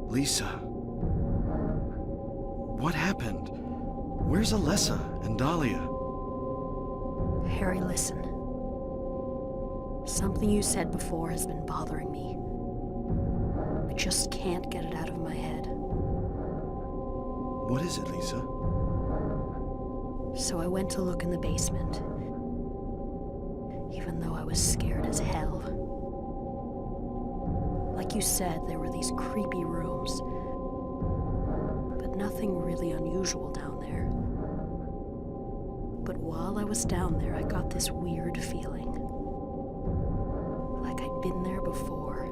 Lisa. What happened? Where's Alessa and Dahlia? Harry, listen. Something you said before has been bothering me. I just can't get it out of my head. What is it, Lisa? So I went to look in the basement, even though I was scared as hell. Like you said, there were these creepy rooms, but nothing really unusual down there. But while I was down there, I got this weird feeling. Like I'd been there before.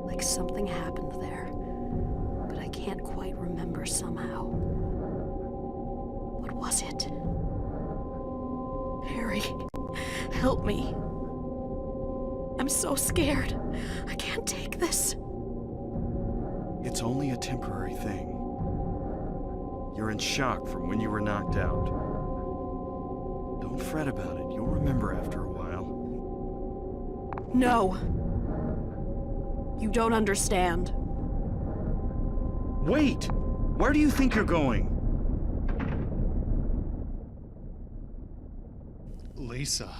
Like something happened there, but I can't quite remember somehow. What was it? Harry, help me. I'm so scared. I can't take this. It's only a temporary thing. You're in shock from when you were knocked out. Don't fret about it. You'll remember after a while. No. You don't understand. Wait! Where do you think you're going? Lisa.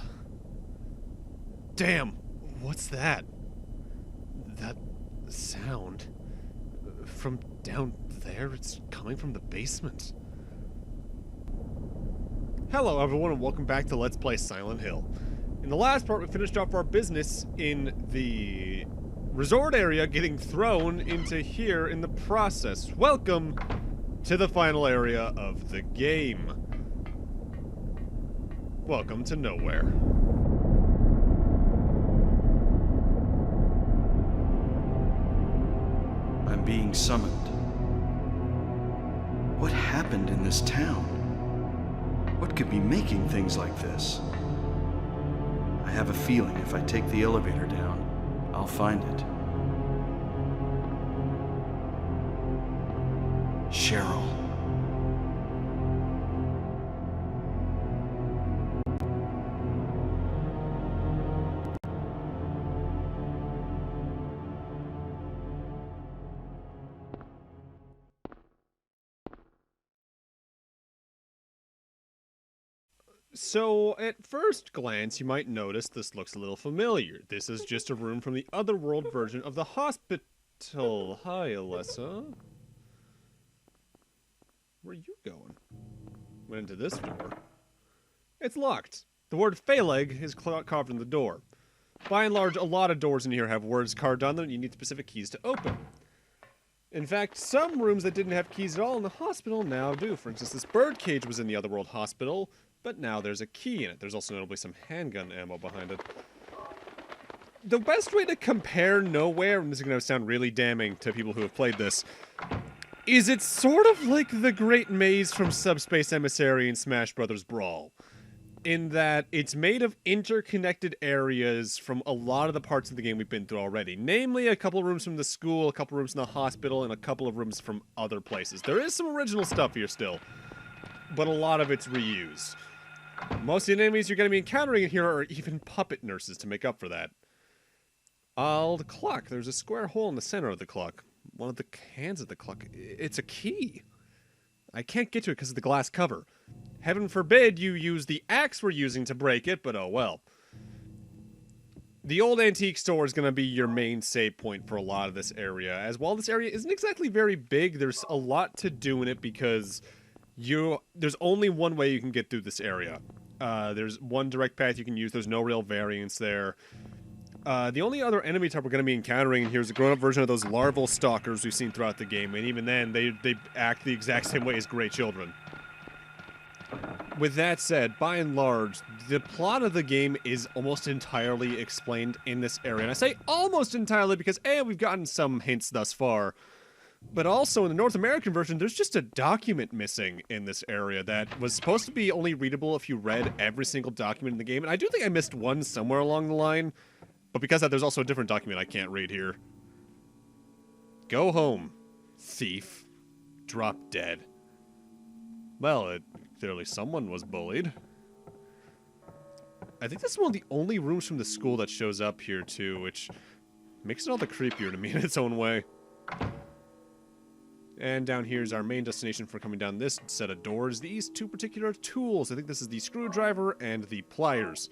Damn, what's that? That sound? From down there? It's coming from the basement. Hello everyone and welcome back to Let's Play Silent Hill. In the last part we finished off our business in the resort area, getting thrown into here in the process. Welcome to the final area of the game. Welcome to nowhere. I'm being summoned. What happened in this town? What could be making things like this? I have a feeling if I take the elevator down, I'll find it. Cheryl. So, at first glance, you might notice this looks a little familiar. This is just a room from the otherworld version of the hospital. Hi, Alessa. Where are you going? Went into this door. It's locked. The word Phaleg is carved in the door. By and large, a lot of doors in here have words carved on them and you need specific keys to open. In fact, some rooms that didn't have keys at all in the hospital now do. For instance, this birdcage was in the otherworld hospital, but now there's a key in it. There's also notably some handgun ammo behind it. The best way to compare Nowhere, and this is going to sound really damning to people who have played this, is it's sort of like the Great Maze from Subspace Emissary and Smash Bros. Brawl. In that it's made of interconnected areas from a lot of the parts of the game we've been through already. Namely, a couple of rooms from the school, a couple of rooms from the hospital, and a couple of rooms from other places. There is some original stuff here still, but a lot of it's reused. Most of the enemies you're going to be encountering in here are even puppet nurses to make up for that. The clock. There's a square hole in the center of the clock. One of the hands of the clock. It's a key. I can't get to it because of the glass cover. Heaven forbid you use the axe we're using to break it, but oh well. The old antique store is going to be your main save point for a lot of this area. As while this area isn't exactly very big, there's a lot to do in it because there's only one way you can get through this area. There's one direct path you can use. There's no real variance there. The only other enemy type we're going to be encountering in here is a grown-up version of those larval stalkers we've seen throughout the game, and even then, they act the exact same way as gray children. With that said, by and large, the plot of the game is almost entirely explained in this area. And I say almost entirely because, A, we've gotten some hints thus far, but also in the North American version, there's just a document missing in this area that was supposed to be only readable if you read every single document in the game. And I do think I missed one somewhere along the line, but because of that, there's also a different document I can't read here. Go home, thief. Drop dead. Well, clearly someone was bullied. I think this is one of the only rooms from the school that shows up here, too, which makes it all the creepier to me in its own way. And down here is our main destination for coming down this set of doors. These two particular tools. I think this is the screwdriver and the pliers.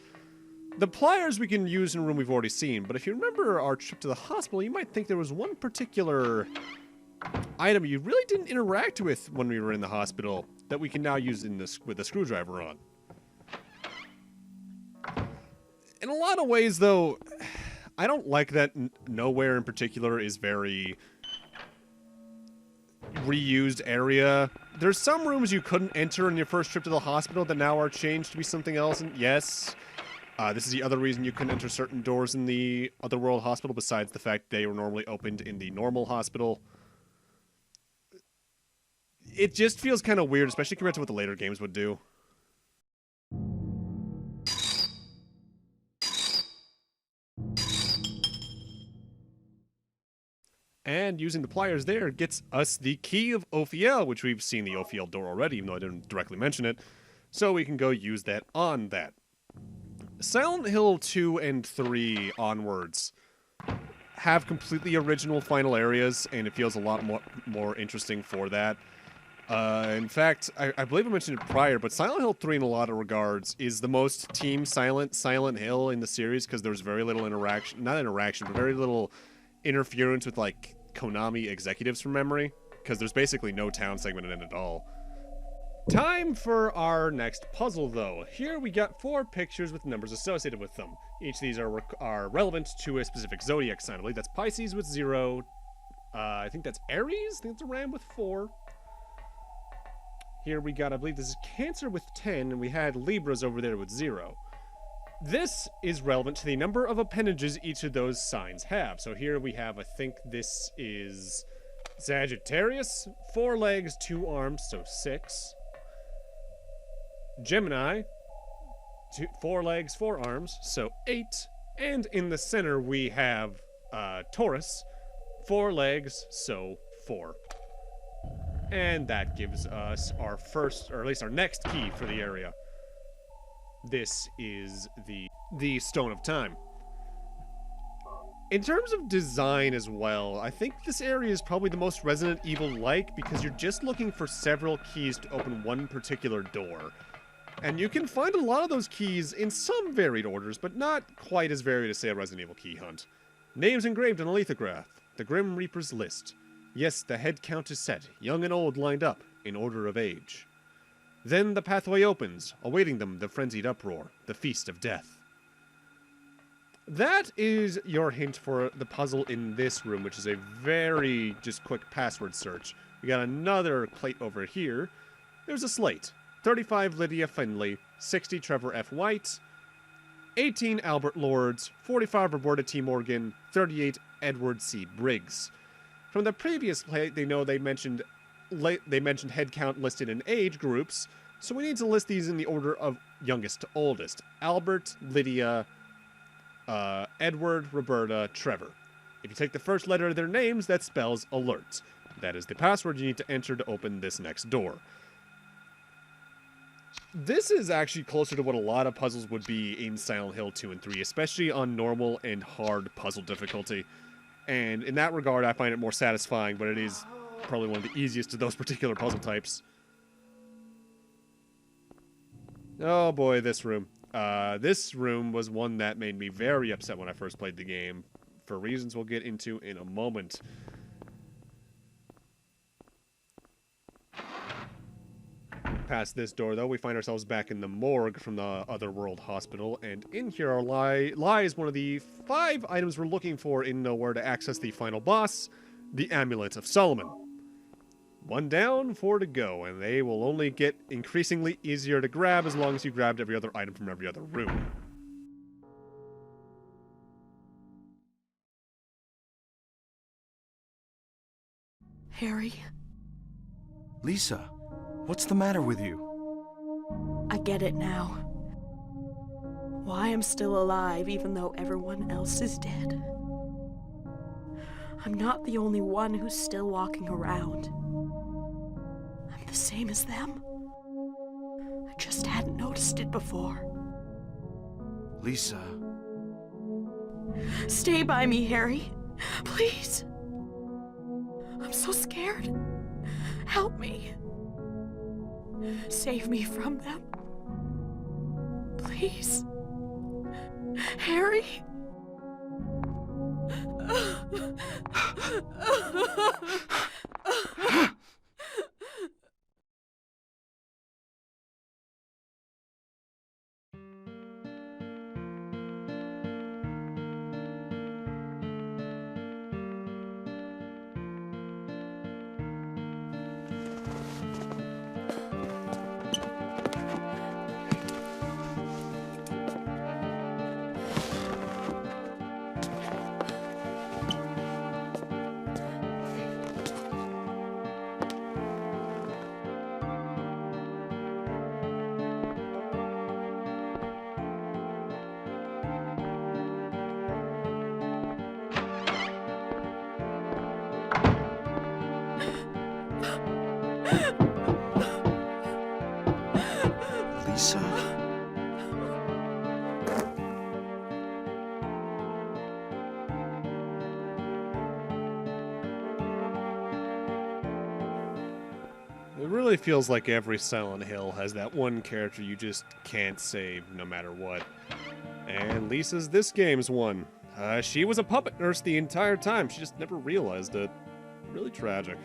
The pliers we can use in a room we've already seen, but if you remember our trip to the hospital, you might think there was one particular item you really didn't interact with when we were in the hospital that we can now use in this with the screwdriver on. In a lot of ways, though, I don't like that nowhere in particular is very reused area. There's some rooms you couldn't enter in your first trip to the hospital that now are changed to be something else, and yes, this is the other reason you couldn't enter certain doors in the Otherworld hospital besides the fact they were normally opened in the normal hospital. It just feels kind of weird, especially compared to what the later games would do. And using the pliers there gets us the key of Ophiel, which we've seen the Ophiel door already, even though I didn't directly mention it. So we can go use that on that. Silent Hill 2 and 3 onwards have completely original final areas, and it feels a lot more interesting for that. In fact, I believe I mentioned it prior, but Silent Hill 3 in a lot of regards is the most Team Silent Hill in the series because there's very little interaction, not interaction, but very little interference with, like, Konami executives from memory, because there's basically no town segment in it at all. Time for our next puzzle, though. Here we got 4 pictures with numbers associated with them. Each of these are relevant to a specific zodiac sign. I believe that's Pisces with 0. I think that's Aries. I think it's a ram with 4. Here we got, I believe this is Cancer with 10, and we had Libras over there with 0. This is relevant to the number of appendages each of those signs have. So here we have, I think this is Sagittarius, 4 legs, 2 arms, so 6. Gemini, 4 legs, 4 arms, so 8. And in the center we have Taurus, 4 legs, so 4. And that gives us our first, or at least our next key for the area. This is the Stone of Time. In terms of design as well, I think this area is probably the most Resident Evil-like because you're just looking for several keys to open one particular door. And you can find a lot of those keys in some varied orders, but not quite as varied as, say, a Resident Evil key hunt. Names engraved on a lithograph. The Grim Reaper's list. Yes, the head count is set, young and old lined up, in order of age. Then the pathway opens, awaiting them the frenzied uproar, the feast of death. That is your hint for the puzzle in this room, which is a very just quick password search. We got another plate over here. There's a slate. 35 Lydia Findlay, 60 Trevor F. White, 18 Albert Lords, 45 Roberta T. Morgan, 38 Edward C. Briggs. From the previous plate, they mentioned head count listed in age groups, so we need to list these in the order of youngest to oldest. Albert, Lydia, Edward, Roberta, Trevor. If you take the first letter of their names, that spells alert. That is the password you need to enter to open this next door. This is actually closer to what a lot of puzzles would be in Silent Hill 2 and 3, especially on normal and hard puzzle difficulty. And in that regard, I find it more satisfying, but it is probably one of the easiest of those particular puzzle types. Oh boy, this room. This room was one that made me very upset when I first played the game, for reasons we'll get into in a moment. Past this door, though, we find ourselves back in the morgue from the Otherworld hospital, and in here lies one of the 5 items we're looking for in Nowhere to access the final boss, the Amulet of Solomon. 1 down, 4 to go, and they will only get increasingly easier to grab as long as you grabbed every other item from every other room. Harry, Lisa, what's the matter with you? I get it now. Why I'm still alive even though everyone else is dead. I'm not the only one who's still walking around. I'm the same as them. I just hadn't noticed it before. Lisa. Stay by me, Harry. Please. I'm so scared. Help me. Save me from them. Please. Harry? Lisa? It really feels like every Silent Hill has that one character you just can't save no matter what. And Lisa's this game's one. She was a puppet nurse the entire time. She just never realized it. Really tragic.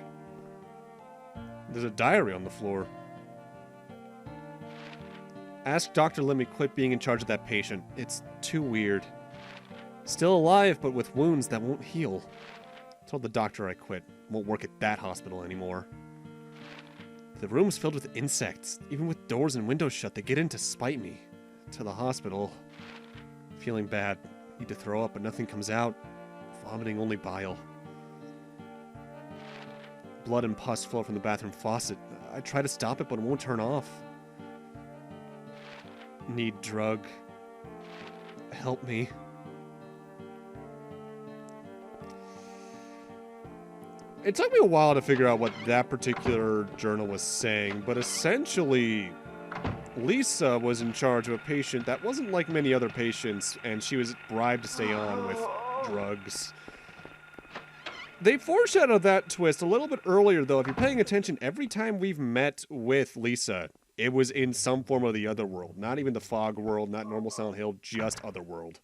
There's a diary on the floor. Ask Dr. Lemmy quit being in charge of that patient. It's too weird. Still alive, but with wounds that won't heal. Told the doctor I quit. Won't work at that hospital anymore. The room's filled with insects. Even with doors and windows shut, they get in to spite me. To the hospital. Feeling bad. Need to throw up, but nothing comes out. Vomiting only bile. Blood and pus flow from the bathroom faucet. I try to stop it, but it won't turn off. Need drug. Help me. It took me a while to figure out what that particular journal was saying, but essentially, Lisa was in charge of a patient that wasn't like many other patients, and she was bribed to stay on with drugs. They foreshadowed that twist a little bit earlier, though. If you're paying attention, every time we've met with Lisa, it was in some form of the Otherworld. Not even the Fog World, not normal Silent Hill, just Otherworld.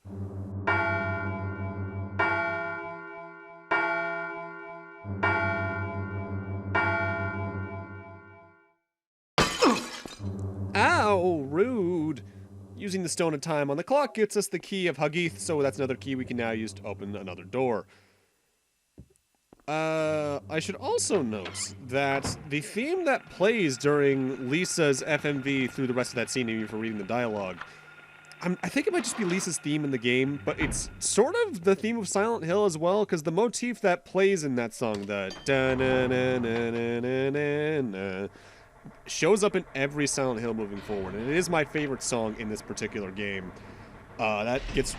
Ow, rude. Using the Stone of Time on the clock gets us the key of Hagith, so that's another key we can now use to open another door. I should also note that the theme that plays during Lisa's FMV through the rest of that scene, even for reading the dialogue, I think it might just be Lisa's theme in the game, but it's sort of the theme of Silent Hill as well, because the motif that plays in that song, the da-na-na-na-na-na-na, shows up in every Silent Hill moving forward, and it is my favorite song in this particular game. That gets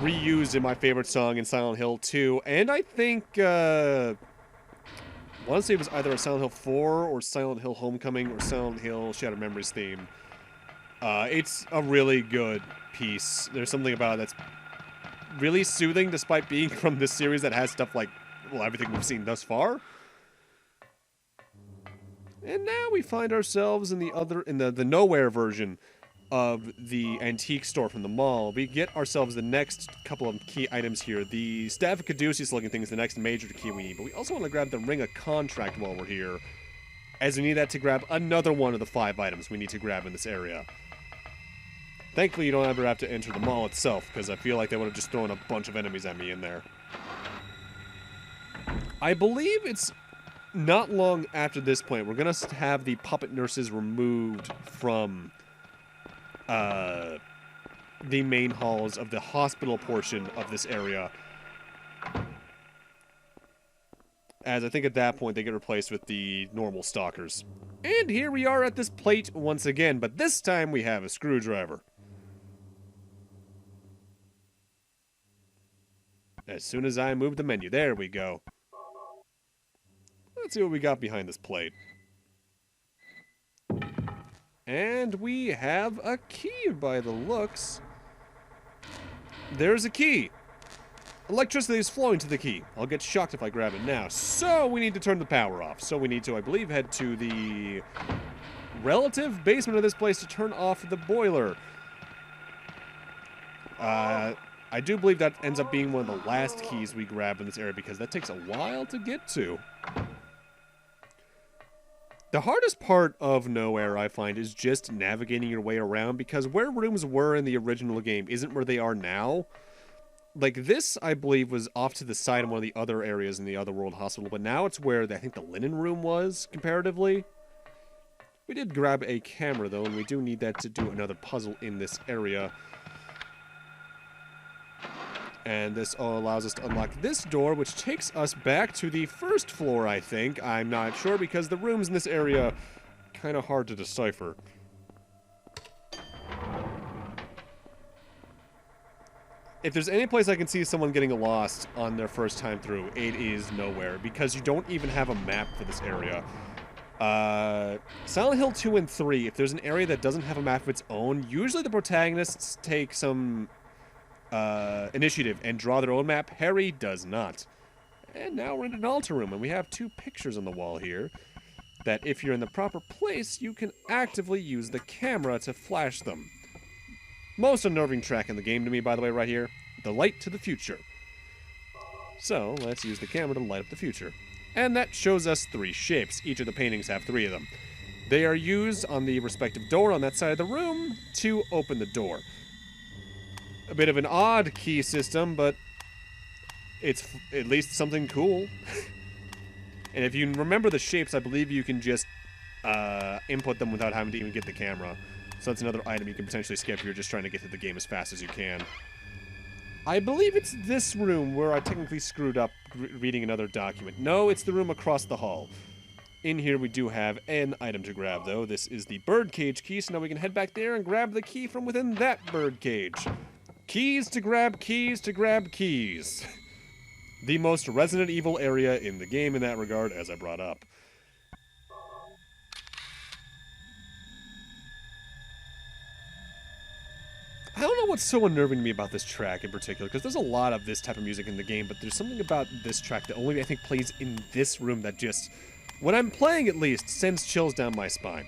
reused in my favorite song in Silent Hill 2, and I think, I want to say it was either a Silent Hill 4 or Silent Hill Homecoming or Silent Hill Shattered Memories theme. It's a really good piece. There's something about it that's really soothing despite being from this series that has stuff like, well, everything we've seen thus far. And now we find ourselves in the nowhere version of the antique store from the mall. We get ourselves the next couple of key items here. The Staff of Caduceus looking thing is the next major key we need, but we also want to grab the Ring of Contract while we're here, as we need that to grab another one of the 5 items we need to grab in this area. Thankfully, you don't ever have to enter the mall itself, because I feel like they would have just thrown a bunch of enemies at me in there. I believe it's not long after this point, we're going to have the puppet nurses removed from the main halls of the hospital portion of this area. As I think at that point they get replaced with the normal stalkers. And here we are at this plate once again, but this time we have a screwdriver. As soon as I move the menu, there we go. Let's see what we got behind this plate. And we have a key by the looks. There's a key. Electricity is flowing to the key. I'll get shocked if I grab it now. So we need to turn the power off. So we need to, I believe, head to the relative basement of this place to turn off the boiler. I do believe that ends up being one of the last keys we grab in this area because that takes a while to get to. The hardest part of Nowhere, I find, is just navigating your way around because where rooms were in the original game isn't where they are now. Like, this, I believe, was off to the side of one of the other areas in the Otherworld Hospital, but now it's where I think the linen room was, comparatively. We did grab a camera, though, and we do need that to do another puzzle in this area. And this all allows us to unlock this door, which takes us back to the first floor, I think. I'm not sure, because the rooms in this area kind of hard to decipher. If there's any place I can see someone getting lost on their first time through, it is Nowhere, because you don't even have a map for this area. Silent Hill 2 and 3, if there's an area that doesn't have a map of its own, usually the protagonists take some initiative and draw their own map. Harry does not. And now we're in an altar room, and we have two pictures on the wall here that if you're in the proper place, you can actively use the camera to flash them. Most unnerving track in the game to me, by the way, right here. The light to the future. So, let's use the camera to light up the future. And that shows us three shapes. Each of the paintings have three of them. They are used on the respective door on that side of the room to open the door. A bit of an odd key system, but it's at least something cool. And if you remember the shapes, I believe you can just input them without having to even get the camera. So that's another item you can potentially skip if you're just trying to get through the game as fast as you can. I believe it's this room where I technically screwed up reading another document. No, it's the room across the hall. In here we do have an item to grab, though. This is the birdcage key, so now we can head back there and grab the key from within that birdcage. Keys to grab keys to grab keys. The most Resident Evil area in the game in that regard, as I brought up. I don't know what's so unnerving to me about this track in particular, because there's a lot of this type of music in the game, but there's something about this track that only I think plays in this room that just, when I'm playing at least, sends chills down my spine.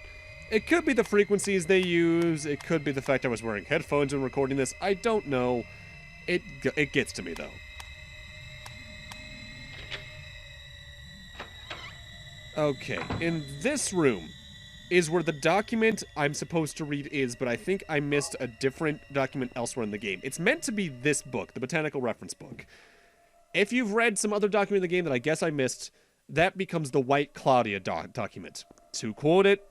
It could be the frequencies they use, it could be the fact I was wearing headphones when recording this, I don't know. It gets to me, though. Okay, in this room is where the document I'm supposed to read is, but I think I missed a different document elsewhere in the game. It's meant to be this book, the Botanical Reference Book. If you've read some other document in the game that I guess I missed, that becomes the White Claudia document. To quote it,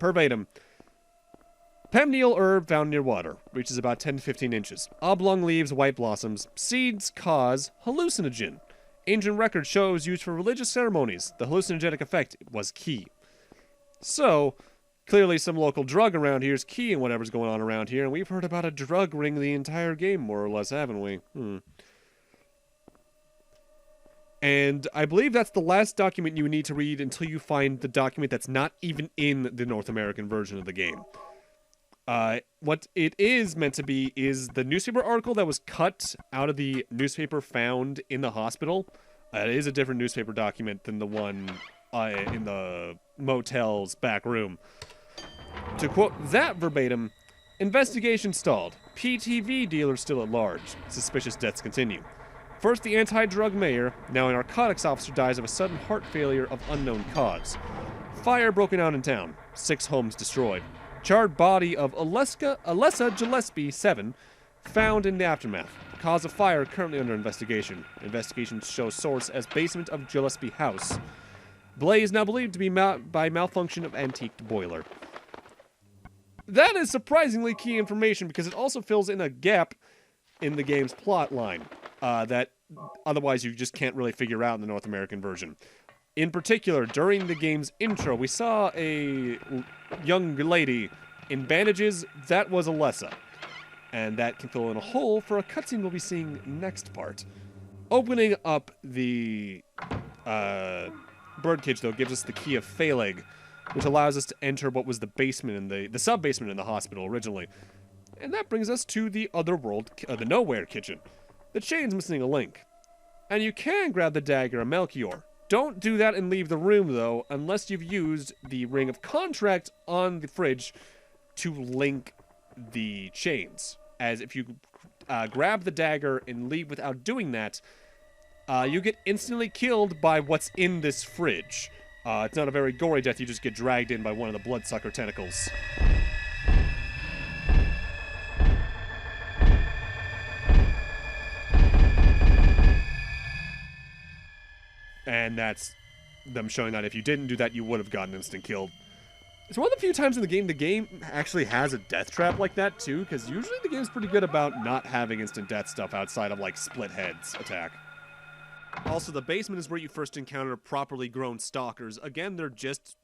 verbatim. Pemneal herb found near water. Reaches about 10 to 15 inches. Oblong leaves, white blossoms. Seeds cause hallucinogen. Ancient record shows used for religious ceremonies. The hallucinogenic effect was key. So, clearly some local drug around here is key in whatever's going on around here, and we've heard about a drug ring the entire game, more or less, haven't we? And I believe that's the last document you need to read until you find the document that's not even in the North American version of the game. What it is meant to be is the newspaper article that was cut out of the newspaper found in the hospital. It is a different newspaper document than the one in the motel's back room. To quote that verbatim, investigation stalled. PTV dealer still at large. Suspicious deaths continue. First, the anti-drug mayor, now a narcotics officer, dies of a sudden heart failure of unknown cause. Fire broken out in town. 6 homes destroyed. Charred body of Alessa Gillespie, 7, found in the aftermath. Cause of fire currently under investigation. Investigation shows source as basement of Gillespie house. Blaze now believed to be by malfunction of antiqued boiler. That is surprisingly key information because it also fills in a gap in the game's plot line that otherwise you just can't really figure out in the North American version. In particular, during the game's intro, we saw a young lady in bandages. That was Alessa. And that can fill in a hole for a cutscene we'll be seeing next part. Opening up the birdcage, though, gives us the key of Phaleg, which allows us to enter what was the basement in the sub-basement in the hospital originally. And that brings us to the Otherworld, the Nowhere kitchen. The chain's missing a link. And you can grab the dagger of Melchior. Don't do that and leave the room, though, unless you've used the ring of contract on the fridge to link the chains. As if you grab the dagger and leave without doing that, you get instantly killed by what's in this fridge. It's not a very gory death, you just get dragged in by one of the bloodsucker tentacles. And that's them showing that if you didn't do that, you would have gotten instant killed. It's one of the few times in the game actually has a death trap like that, too, because usually the game's pretty good about not having instant death stuff outside of, like, split heads attack. Also, the basement is where you first encounter properly grown stalkers. Again, they're just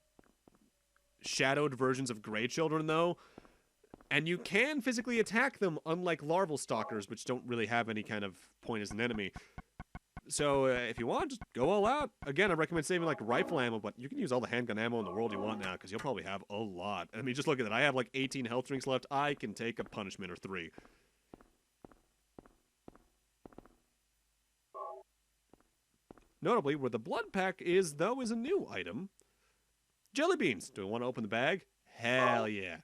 shadowed versions of Grey Children, though, and you can physically attack them, unlike larval stalkers, which don't really have any kind of point as an enemy. So, if you want, just go all out. Again, I recommend saving, like, rifle ammo, but you can use all the handgun ammo in the world you want now, because you'll probably have a lot. I mean, just look at that. I have, like, 18 health drinks left. I can take a punishment or 3. Notably, where the blood pack is, though, is a new item. Jelly beans. Do we want to open the bag? Hell yeah.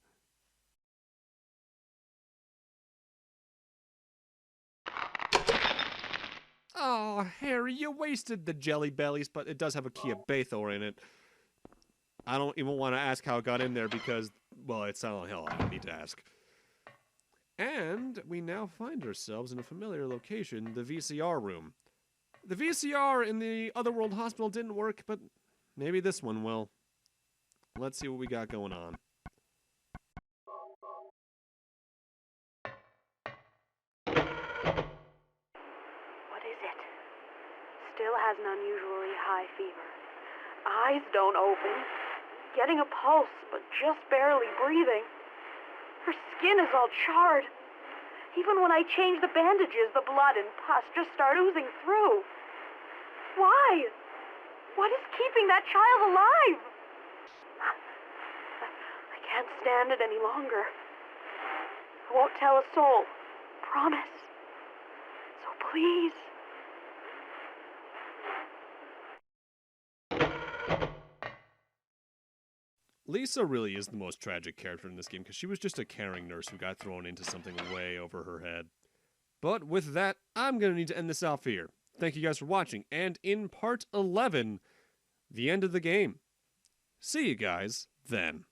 Oh, Harry, you wasted the jelly bellies, but it does have a key of Bathor in it. I don't even want to ask how it got in there because, well, it's Silent Hill. I don't need to ask. And we now find ourselves in a familiar location, the VCR room. The VCR in the Otherworld Hospital didn't work, but maybe this one will. Let's see what we got going on. Still has an unusually high fever. Eyes don't open. Getting a pulse, but just barely breathing. Her skin is all charred. Even when I change the bandages, the blood and pus just start oozing through. Why? What is keeping that child alive? I can't stand it any longer. I won't tell a soul. Promise. So please. Lisa really is the most tragic character in this game because she was just a caring nurse who got thrown into something way over her head. But with that, I'm going to need to end this off here. Thank you guys for watching, and in part 11, the end of the game. See you guys then.